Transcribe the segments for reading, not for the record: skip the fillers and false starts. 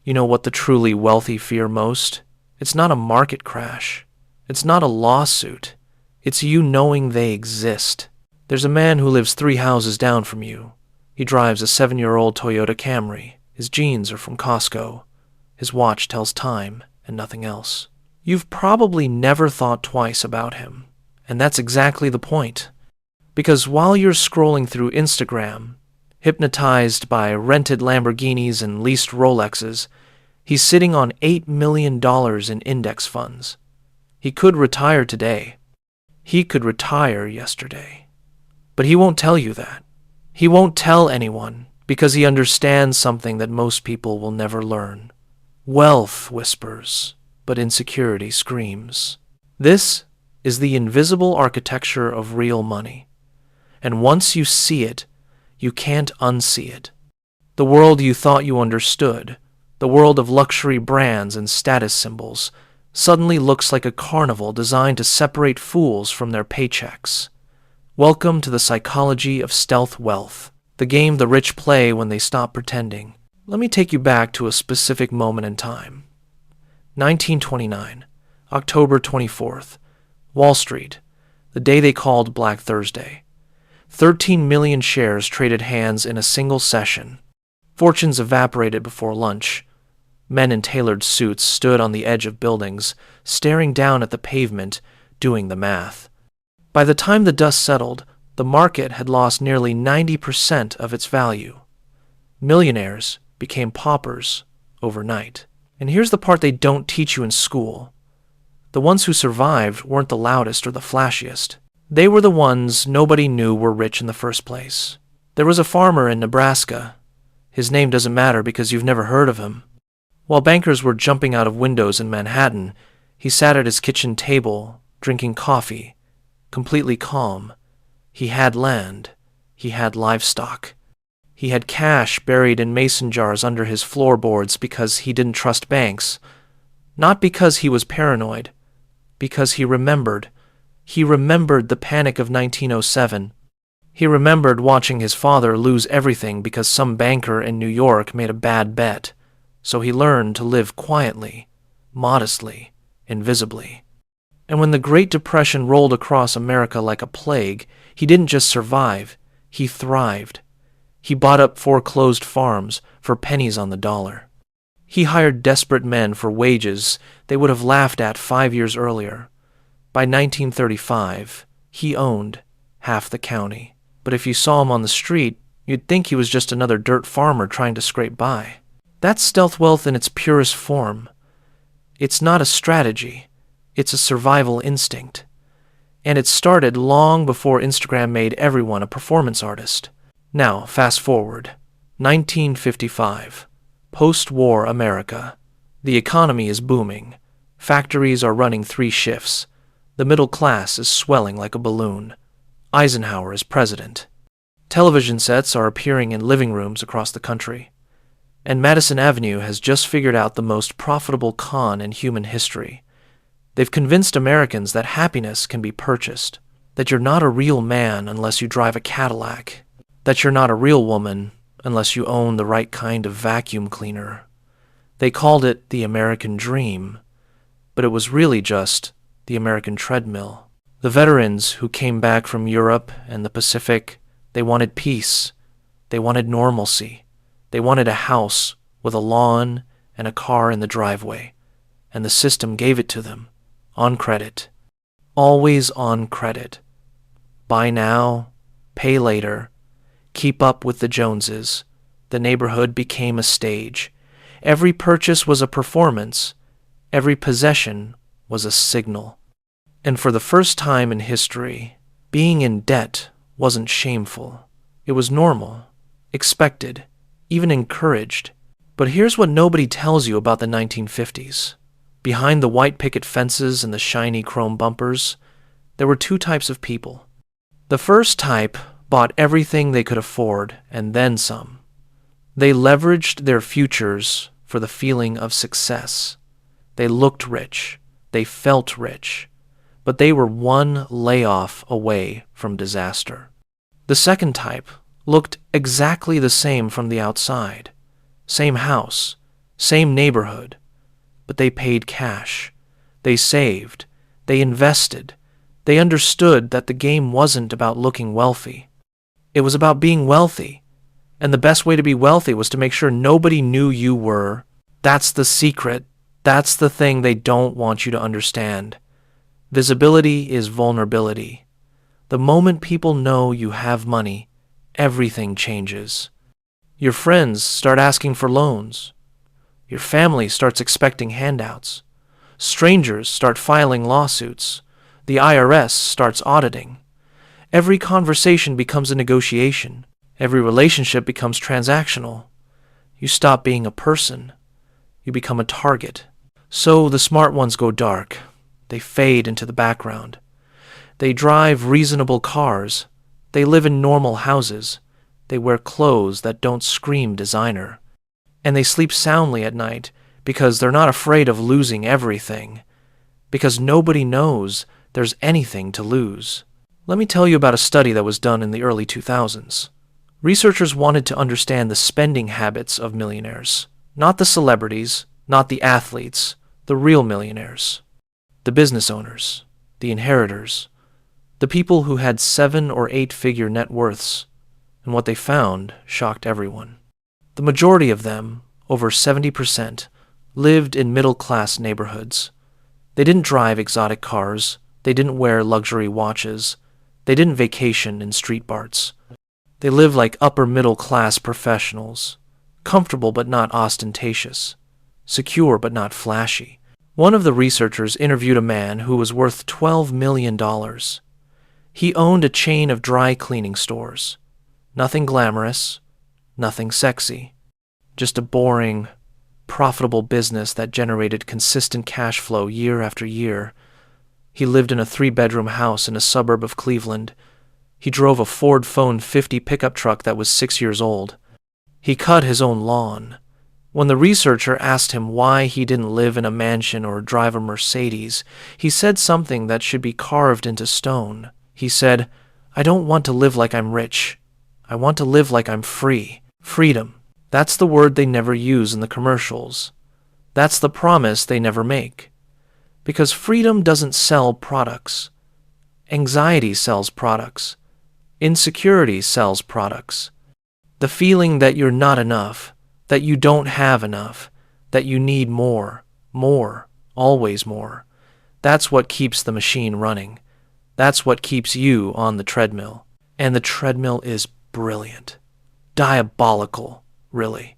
You know what the truly wealthy fear most? It's not a market crash. It's not a lawsuit. It's you knowing they exist. There's a man who lives 3 houses down from you. He drives a 7-year-old Toyota Camry. His jeans are from Costco. His watch tells time and nothing else. You've probably never thought twice about him, and that's exactly the point. Because while you're scrolling through Instagram, hypnotized by rented Lamborghinis and leased Rolexes, he's sitting on $8 million in index funds. He could retire today. He could retire yesterday. But he won't tell you that. He won't tell anyone because he understands something that most people will never learn. Wealth whispers, but insecurity screams. This is the invisible architecture of real money. And once you see it, you can't unsee it. The world you thought you understood, the world of luxury brands and status symbols, suddenly looks like a carnival designed to separate fools from their paychecks. Welcome to the psychology of stealth wealth, the game the rich play when they stop pretending. Let me take you back to a specific moment in time. 1929, October 24th, Wall Street, the day they called Black Thursday. 13 million shares traded hands in a single session. Fortunes evaporated before lunch. Men in tailored suits stood on the edge of buildings, staring down at the pavement, doing the math. By the time the dust settled, the market had lost nearly 90% of its value. Millionaires became paupers overnight. And here's the part they don't teach you in school. The ones who survived weren't the loudest or the flashiest. They were the ones nobody knew were rich in the first place. There was a farmer in Nebraska. His name doesn't matter because you've never heard of him. While bankers were jumping out of windows in Manhattan, he sat at his kitchen table, drinking coffee, completely calm. He had land. He had livestock. He had cash buried in mason jars under his floorboards because he didn't trust banks. Not because he was paranoid, because he remembered. He remembered the panic of 1907. He remembered watching his father lose everything because some banker in New York made a bad bet. So he learned to live quietly, modestly, invisibly. And when the Great Depression rolled across America like a plague, he didn't just survive, he thrived. He bought up foreclosed farms for pennies on the dollar. He hired desperate men for wages they would have laughed at 5 years earlier. By 1935, he owned half the county. But if you saw him on the street, you'd think he was just another dirt farmer trying to scrape by. That's stealth wealth in its purest form. It's not a strategy. It's a survival instinct. And it started long before Instagram made everyone a performance artist. Now, fast forward. 1955. Post-war America. The economy is booming. Factories are running 3 shifts. The middle class is swelling like a balloon. Eisenhower is president. Television sets are appearing in living rooms across the country. And Madison Avenue has just figured out the most profitable con in human history. They've convinced Americans that happiness can be purchased, that you're not a real man unless you drive a Cadillac, that you're not a real woman unless you own the right kind of vacuum cleaner. They called it the American dream, but it was really just the American treadmill. The veterans who came back from Europe and the Pacific, they wanted peace. They wanted normalcy. They wanted a house with a lawn and a car in the driveway, and the system gave it to them, on credit. Always on credit. Buy now, pay later, keep up with the Joneses. The neighborhood became a stage. Every purchase was a performance. Every possession was a signal. And for the first time in history, being in debt wasn't shameful. It was normal, expected, even encouraged. But here's what nobody tells you about the 1950s. Behind the white picket fences and the shiny chrome bumpers, there were 2 types of people. The first type bought everything they could afford and then some. They leveraged their futures for the feeling of success. They looked rich. They felt rich. But they were one layoff away from disaster. The second type looked exactly the same from the outside. Same house, Same neighborhood, but they paid cash. They saved. They invested. They understood that the game wasn't about looking wealthy. It was about being wealthy. And the best way to be wealthy was to make sure nobody knew you were. That's the secret. That's the thing they don't want you to understand. Visibility is vulnerability. The moment people know you have money, everything changes. Your friends start asking for loans. Your family starts expecting handouts. Strangers start filing lawsuits. The IRS starts auditing. Every conversation becomes a negotiation. Every relationship becomes transactional. You stop being a person. You become a target. So the smart ones go dark. They fade into the background. They drive reasonable cars. They live in normal houses. They wear clothes that don't scream designer. And they sleep soundly at night because they're not afraid of losing everything. Because nobody knows there's anything to lose. Let me tell you about a study that was done in the early 2000s. Researchers wanted to understand the spending habits of millionaires. Not the celebrities, not the athletes, the real millionaires. The business owners, the inheritors, the people who had 7- or 8-figure net worths. And what they found shocked everyone. The majority of them, over 70%, lived in middle-class neighborhoods. They didn't drive exotic cars. They didn't wear luxury watches. They didn't vacation in street barts. They lived like upper-middle-class professionals, comfortable but not ostentatious, secure but not flashy. One of the researchers interviewed a man who was worth $12 million. He owned a chain of dry cleaning stores. Nothing glamorous, nothing sexy. Just a boring, profitable business that generated consistent cash flow year after year. He lived in a 3-bedroom house in a suburb of Cleveland. He drove a Ford F-150 pickup truck that was 6 years old. He cut his own lawn. When the researcher asked him why he didn't live in a mansion or drive a Mercedes, he said something that should be carved into stone. He said, "I don't want to live like I'm rich. I want to live like I'm free." Freedom. That's the word they never use in the commercials. That's the promise they never make. Because freedom doesn't sell products. Anxiety sells products. Insecurity sells products. The feeling that you're not enough, that you don't have enough, that you need more, always more. That's what keeps the machine running. That's what keeps you on the treadmill. And the treadmill is brilliant. Diabolical, really.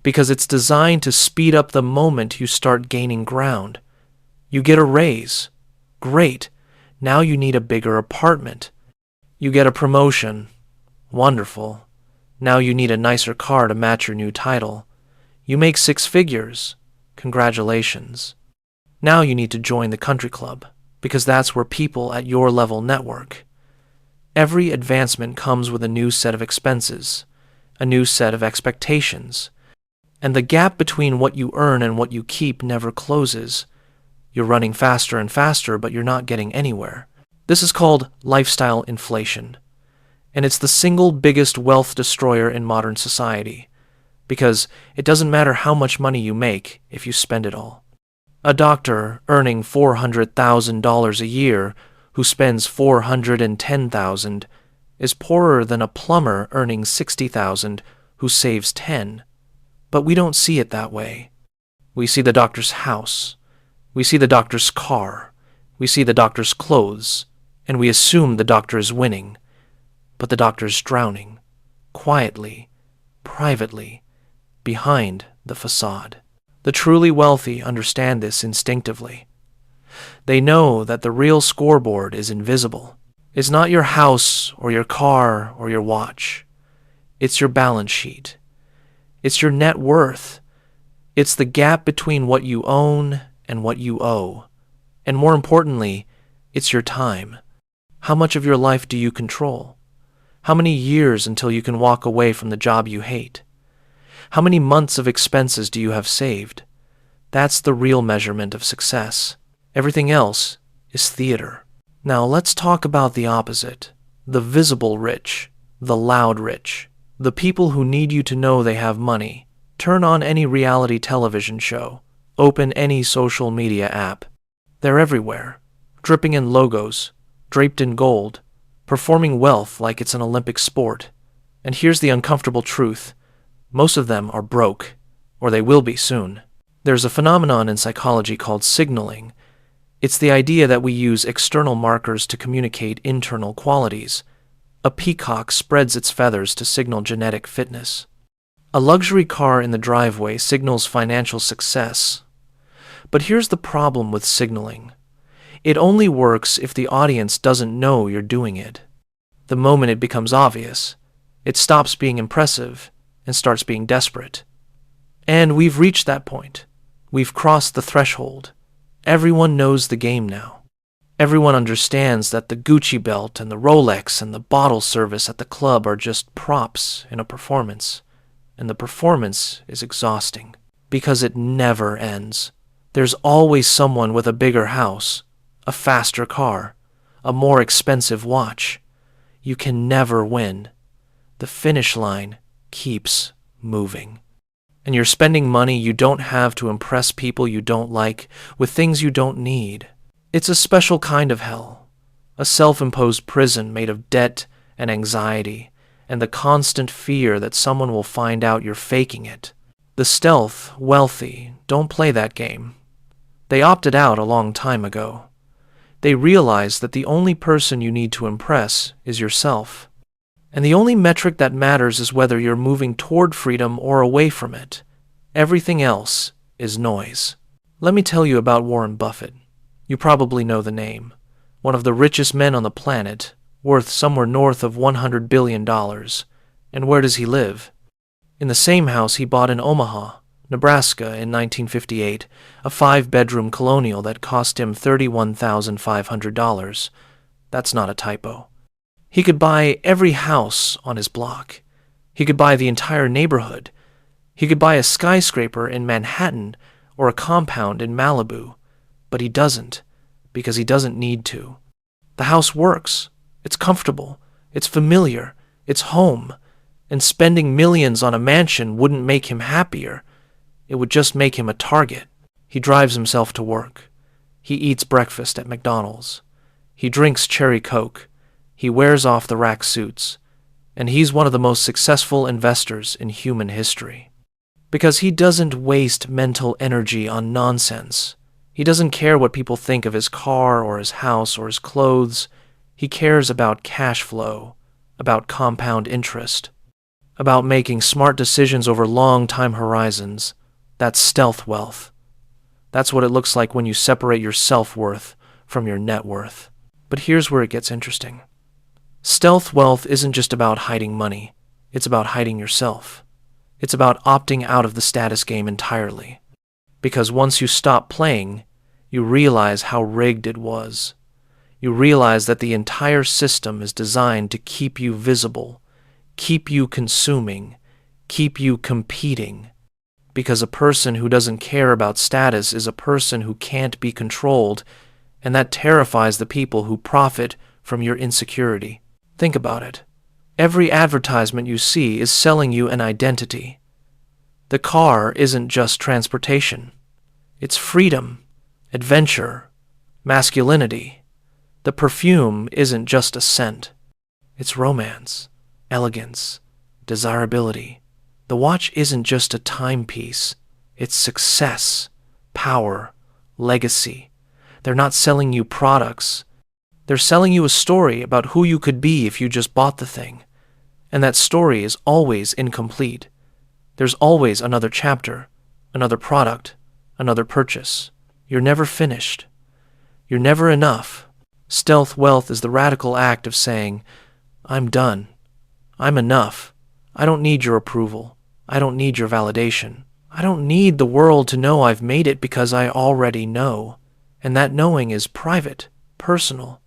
Because it's designed to speed up the moment you start gaining ground. You get a raise. Great. Now you need a bigger apartment. You get a promotion. Wonderful. Now you need a nicer car to match your new title. You make 6 figures. Congratulations. Now you need to join the country club, because that's where people at your level network. Every advancement comes with a new set of expenses, a new set of expectations, and the gap between what you earn and what you keep never closes. You're running faster and faster, but you're not getting anywhere. This is called lifestyle inflation, and it's the single biggest wealth destroyer in modern society, because it doesn't matter how much money you make if you spend it all. A doctor earning $400,000 a year who spends $410,000 is poorer than a plumber earning $60,000 who saves $10,000. But we don't see it that way. We see the doctor's house. We see the doctor's car. We see the doctor's clothes. And we assume the doctor is winning. But the doctor's drowning. Quietly. Privately. Behind the facade. The truly wealthy understand this instinctively. They know that the real scoreboard is invisible. It's not your house or your car or your watch. It's your balance sheet. It's your net worth. It's the gap between what you own and what you owe. And more importantly, it's your time. How much of your life do you control? How many years until you can walk away from the job you hate? How many months of expenses do you have saved? That's the real measurement of success. Everything else is theater. Now let's talk about the opposite. The visible rich, the loud rich, the people who need you to know they have money, Turn on any reality television show. Open any social media app. They're everywhere, dripping in logos, draped in gold, performing wealth like it's an Olympic sport. And here's the uncomfortable truth. Most of them are broke, or they will be soon. There's a phenomenon in psychology called signaling. It's the idea that we use external markers to communicate internal qualities. A peacock spreads its feathers to signal genetic fitness. A luxury car in the driveway signals financial success. But here's the problem with signaling. It only works if the audience doesn't know you're doing it. The moment it becomes obvious, it stops being impressive and starts being desperate. And we've reached that point. We've crossed the threshold. Everyone knows the game now. Everyone understands that the Gucci belt and the Rolex and the bottle service at the club are just props in a performance. And the performance is exhausting because it never ends. There's always someone with a bigger house, a faster car, a more expensive watch. You can never win. The finish line keeps moving. And you're spending money you don't have to impress people you don't like with things you don't need. It's a special kind of hell, a self-imposed prison made of debt and anxiety, and the constant fear that someone will find out you're faking it. The stealth, wealthy, don't play that game. They opted out a long time ago. They realize that the only person you need to impress is yourself. And the only metric that matters is whether you're moving toward freedom or away from it. Everything else is noise. Let me tell you about Warren Buffett. You probably know the name. One of the richest men on the planet, worth somewhere north of $100 billion. And where does he live? In the same house he bought in Omaha, Nebraska in 1958, a 5-bedroom colonial that cost him $31,500. That's not a typo. He could buy every house on his block. He could buy the entire neighborhood. He could buy a skyscraper in Manhattan or a compound in Malibu. But he doesn't, because he doesn't need to. The house works. It's comfortable. It's familiar. It's home. And spending millions on a mansion wouldn't make him happier. It would just make him a target. He drives himself to work. He eats breakfast at McDonald's. He drinks cherry Coke. He wears off the rack suits. And he's one of the most successful investors in human history. Because he doesn't waste mental energy on nonsense. He doesn't care what people think of his car or his house or his clothes. He cares about cash flow, about compound interest, about making smart decisions over long time horizons. That's stealth wealth. That's what it looks like when you separate your self-worth from your net worth. But here's where it gets interesting. Stealth wealth isn't just about hiding money. It's about hiding yourself. It's about opting out of the status game entirely. Because once you stop playing, you realize how rigged it was. You realize that the entire system is designed to keep you visible, keep you consuming, keep you competing. Because a person who doesn't care about status is a person who can't be controlled, and that terrifies the people who profit from your insecurity. Think about it. Every advertisement you see is selling you an identity. The car isn't just transportation. It's freedom, adventure, masculinity. The perfume isn't just a scent. It's romance, elegance, desirability. The watch isn't just a timepiece. It's success, power, legacy. They're not selling you products. They're selling you a story about who you could be if you just bought the thing. And that story is always incomplete. There's always another chapter, another product, another purchase. You're never finished. You're never enough. Stealth wealth is the radical act of saying, I'm done. I'm enough. I don't need your approval. I don't need your validation. I don't need the world to know I've made it because I already know. And that knowing is private, personal,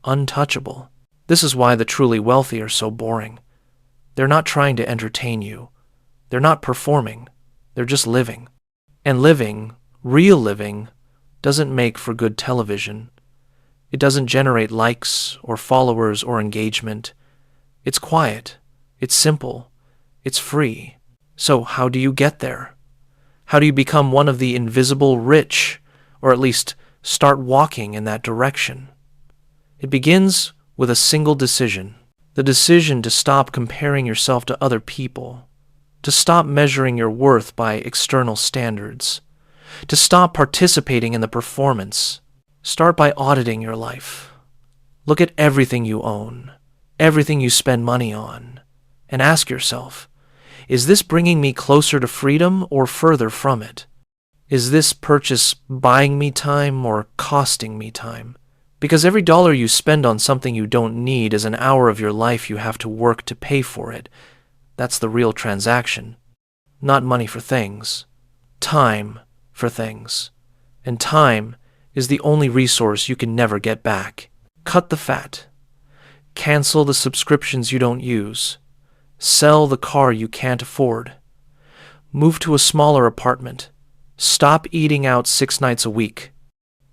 untouchable. This is why the truly wealthy are so boring. They're not trying to entertain you. They're not performing. They're just living. And living, real living, doesn't make for good television. It doesn't generate likes or followers or engagement. It's quiet. It's simple. It's free. So how do you get there? How do you become one of the invisible rich, or at least start walking in that direction? It begins with a single decision. The decision to stop comparing yourself to other people, to stop measuring your worth by external standards, to stop participating in the performance. Start by auditing your life. Look at everything you own, everything you spend money on, and ask yourself, is this bringing me closer to freedom or further from it? Is this purchase buying me time or costing me time? Because every dollar you spend on something you don't need is an hour of your life you have to work to pay for it. That's the real transaction. Not money for things. Time for things. And time is the only resource you can never get back. Cut the fat. Cancel the subscriptions you don't use. Sell the car you can't afford. Move to a smaller apartment. Stop eating out 6 nights a week.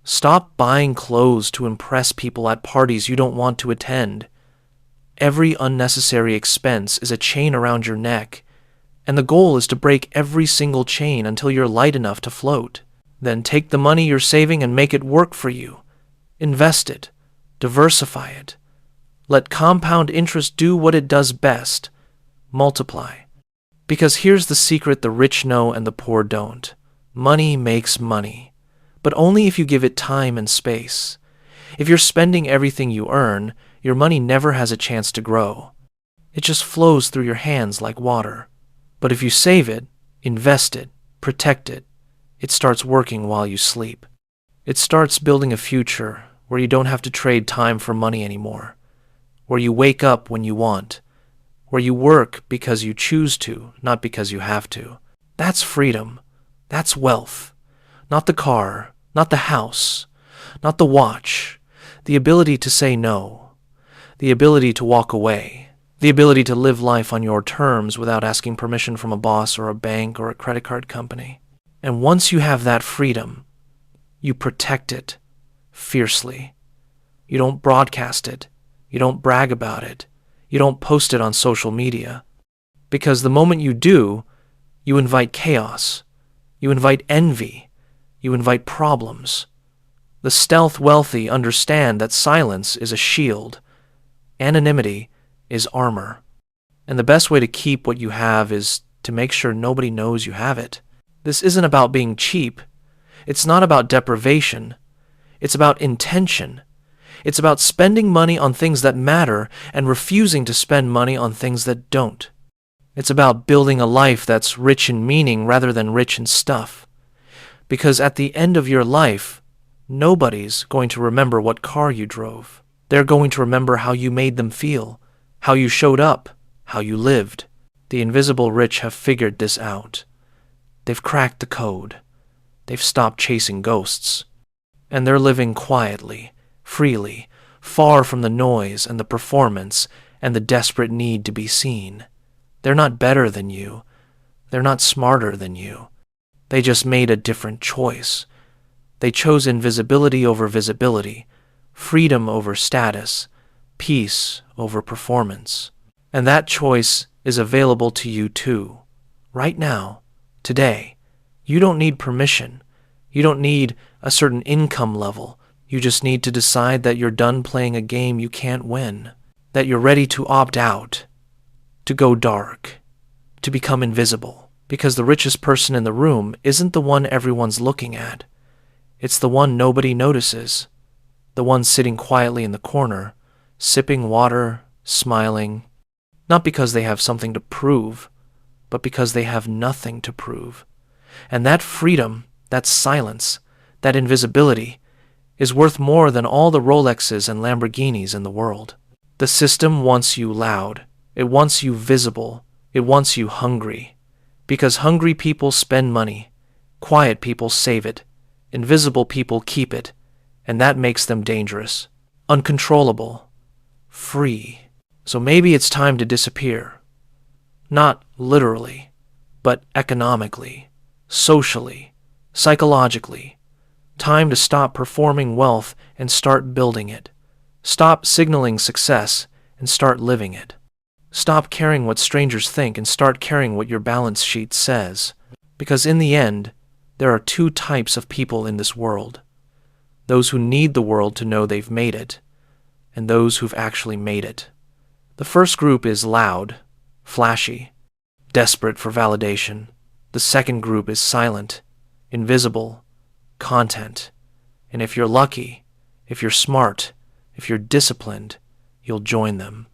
Stop buying clothes to impress people at parties you don't want to attend. Every unnecessary expense is a chain around your neck, and the goal is to break every single chain until you're light enough to float. Then take the money you're saving and make it work for you. Invest it. Diversify it. Let compound interest do what it does best. Multiply. Because here's the secret the rich know and the poor don't. Money makes money, but only if you give it time and space. If you're spending everything you earn, your money never has a chance to grow. It just flows through your hands like water. But if you save it, invest it, protect it, it starts working while you sleep. It starts building a future where you don't have to trade time for money anymore, where you wake up when you want, where you work because you choose to, not because you have to. That's freedom. That's wealth. Not the car, not the house, not the watch. The ability to say no. The ability to walk away. The ability to live life on your terms without asking permission from a boss or a bank or a credit card company. And once you have that freedom, you protect it fiercely. You don't broadcast it. You don't brag about it. You don't post it on social media. Because the moment you do, you invite chaos. You invite envy. You invite problems. The stealth wealthy understand that silence is a shield. Anonymity is armor. And the best way to keep what you have is to make sure nobody knows you have it. This isn't about being cheap. It's not about deprivation. It's about intention. It's about spending money on things that matter and refusing to spend money on things that don't. It's about building a life that's rich in meaning rather than rich in stuff. Because at the end of your life, nobody's going to remember what car you drove. They're going to remember how you made them feel, how you showed up, how you lived. The invisible rich have figured this out. They've cracked the code. They've stopped chasing ghosts. And they're living quietly, freely, far from the noise and the performance and the desperate need to be seen. They're not better than you. They're not smarter than you. They just made a different choice. They chose invisibility over visibility, freedom over status, peace over performance. And that choice is available to you too. Right now, today. You don't need permission. You don't need a certain income level. You just need to decide that you're done playing a game you can't win, that you're ready to opt out, to go dark, to become invisible. Because the richest person in the room isn't the one everyone's looking at. It's the one nobody notices, the one sitting quietly in the corner, sipping water, smiling, not because they have something to prove, but because they have nothing to prove. And that freedom, that silence, that invisibility, is worth more than all the Rolexes and Lamborghinis in the world. The system wants you loud. It wants you visible. It wants you hungry. Because hungry people spend money. Quiet people save it. Invisible people keep it. And that makes them dangerous. Uncontrollable. Free. So maybe it's time to disappear. Not literally, but economically, socially, psychologically. Time to stop performing wealth and start building it. Stop signaling success and start living it. Stop caring what strangers think and start caring what your balance sheet says. Because in the end, there are two types of people in this world. Those who need the world to know they've made it, and those who've actually made it. The first group is loud, flashy, desperate for validation. The second group is silent, invisible, content. And if you're lucky, if you're smart, if you're disciplined, you'll join them.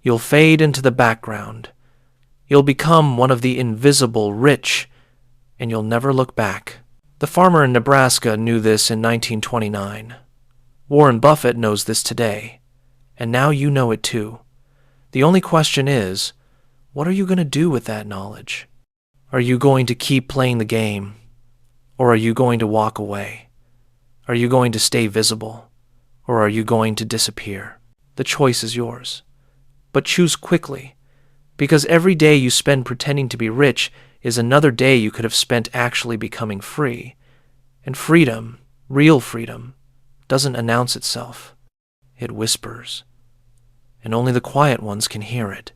You'll fade into the background. You'll become one of the invisible rich, and you'll never look back. The farmer in Nebraska knew this in 1929. Warren Buffett knows this today, and now you know it too. The only question is, what are you going to do with that knowledge? Are you going to keep playing the game, or are you going to walk away? Are you going to stay visible, or are you going to disappear? The choice is yours. But choose quickly, because every day you spend pretending to be rich is another day you could have spent actually becoming free. And freedom, real freedom, doesn't announce itself. It whispers. And only the quiet ones can hear it.